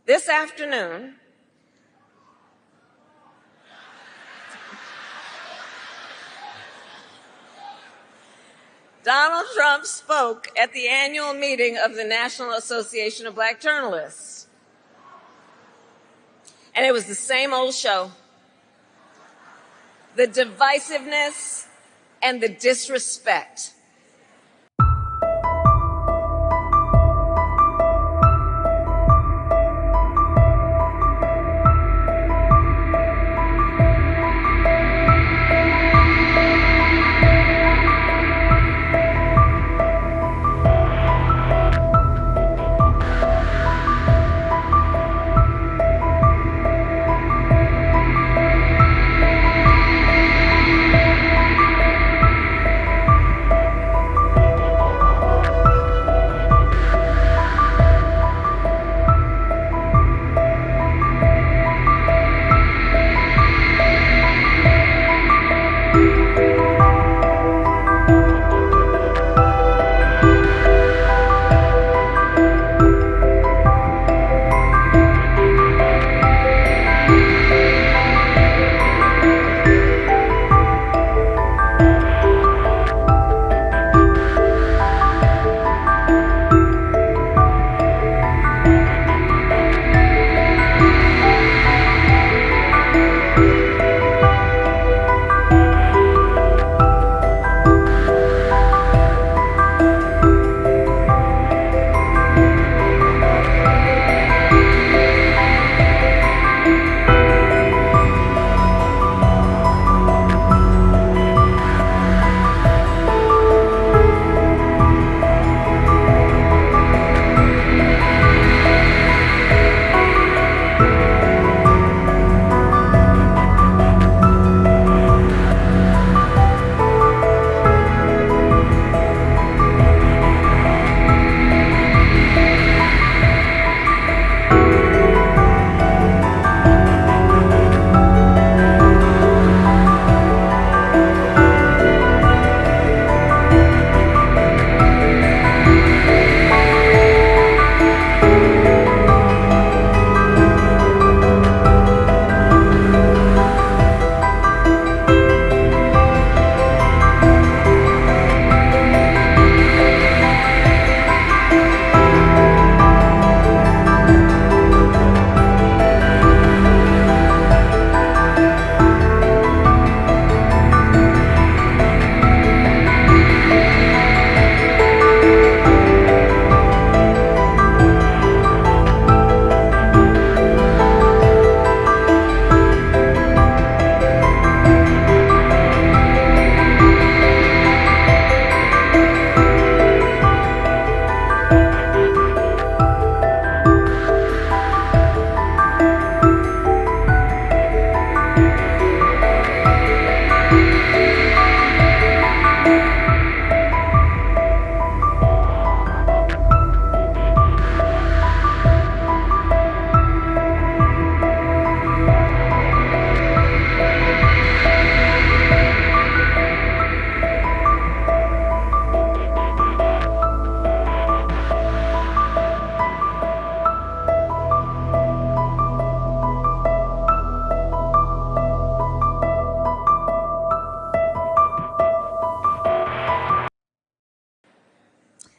This afternoon, Donald Trump spoke at the annual meeting of the National Association of Black Journalists. And it was the same old show. The divisiveness and the disrespect.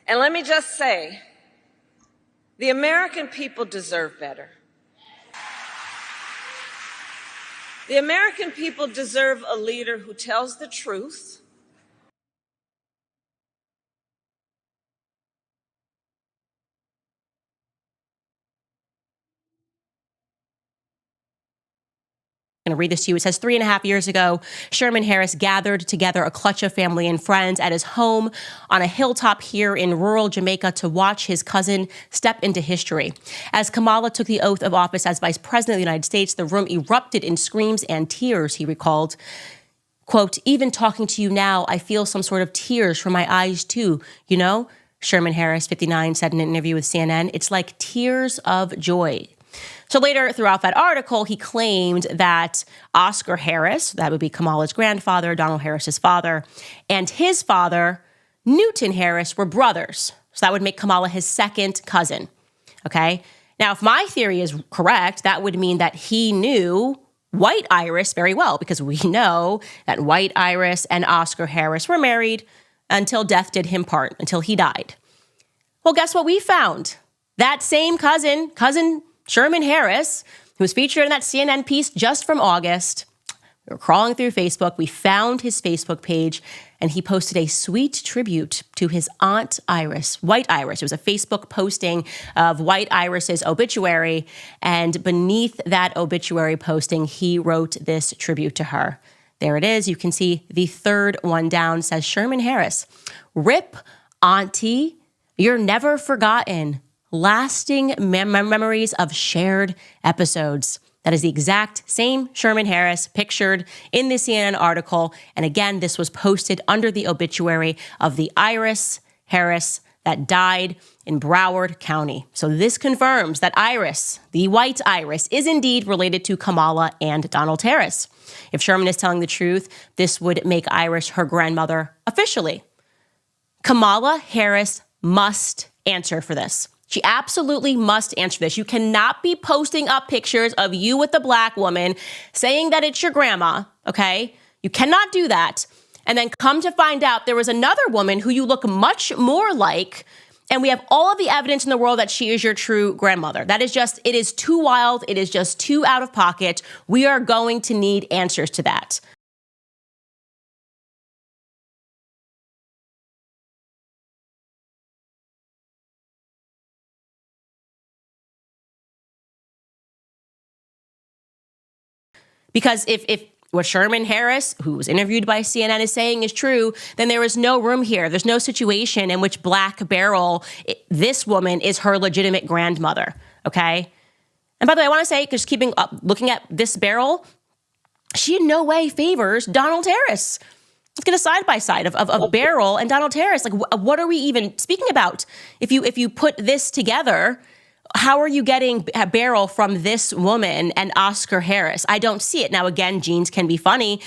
And let me just say, the American people deserve better. The American people deserve a leader who tells the truth, I'm going to read this to you. It says 3.5 years ago, Sherman Harris gathered together a clutch of family and friends at his home on a hilltop here in rural Jamaica to watch his cousin step into history. As Kamala took the oath of office as Vice President of the United States, the room erupted in screams and tears, he recalled. Quote, "Even talking to you now, I feel some sort of tears from my eyes too, you know?" Sherman Harris, 59, said in an interview with CNN. "It's like tears of joy." So later throughout that article, he claimed that Oscar Harris, that would be Kamala's grandfather, Donald Harris's father, and his father, Newton Harris, were brothers. So that would make Kamala his second cousin, okay? Now, if my theory is correct, that would mean that he knew White Iris very well, because we know that White Iris and Oscar Harris were married until death did him part, until he died. Well, guess what we found? That same cousin Sherman Harris, who was featured in that CNN piece just from August. We were crawling through Facebook. We found his Facebook page, and he posted a sweet tribute to his Aunt Iris, White Iris. It was a Facebook posting of White Iris's obituary, and beneath that obituary posting, he wrote this tribute to her. There it is. You can see the third one down says, Sherman Harris, "Rip, Auntie, you're never forgotten. Lasting memories of shared episodes." That is the exact same Sherman Harris pictured in the CNN article. And again, this was posted under the obituary of the Iris Harris that died in Broward County. So this confirms that Iris, the White Iris, is indeed related to Kamala and Donald Harris. If Sherman is telling the truth, this would make Iris her grandmother officially. Kamala Harris must answer for this. She absolutely must answer this. You cannot be posting up pictures of you with the black woman saying that it's your grandma, okay? You cannot do that. And then come to find out there was another woman who you look much more like, and we have all of the evidence in the world that she is your true grandmother. That is just, it is too wild. It is just too out of pocket. We are going to need answers to that. Because if what Sherman Harris, who was interviewed by CNN, is saying is true, then there is no room here. There's no situation in which Black Beryl, this woman, is her legitimate grandmother, okay? And by the way, I want to say, because looking at this Beryl, she in no way favors Donald Harris. Let's get a side-by-side of Beryl and Donald Harris. Like, what are we even speaking about? If you put this together, how are you getting Beryl from this woman and Oscar Harris? I don't see it. Now, again, genes can be funny.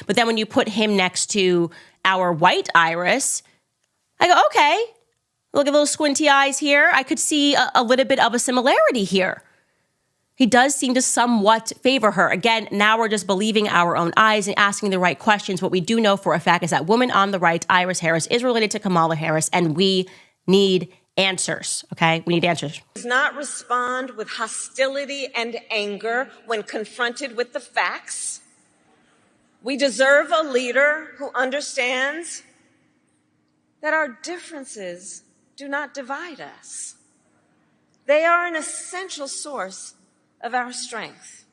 But then when you put him next to our White Iris, I go, okay, look at those squinty eyes here. I could see a little bit of a similarity here. He does seem to somewhat favor her. Again, now we're just believing our own eyes and asking the right questions. What we do know for a fact is that woman on the right, Iris Harris, is related to Kamala Harris, and we need answers, okay? We need answers. Does not respond with hostility and anger when confronted with the facts. We deserve a leader who understands that our differences do not divide us. They are an essential source of our strength.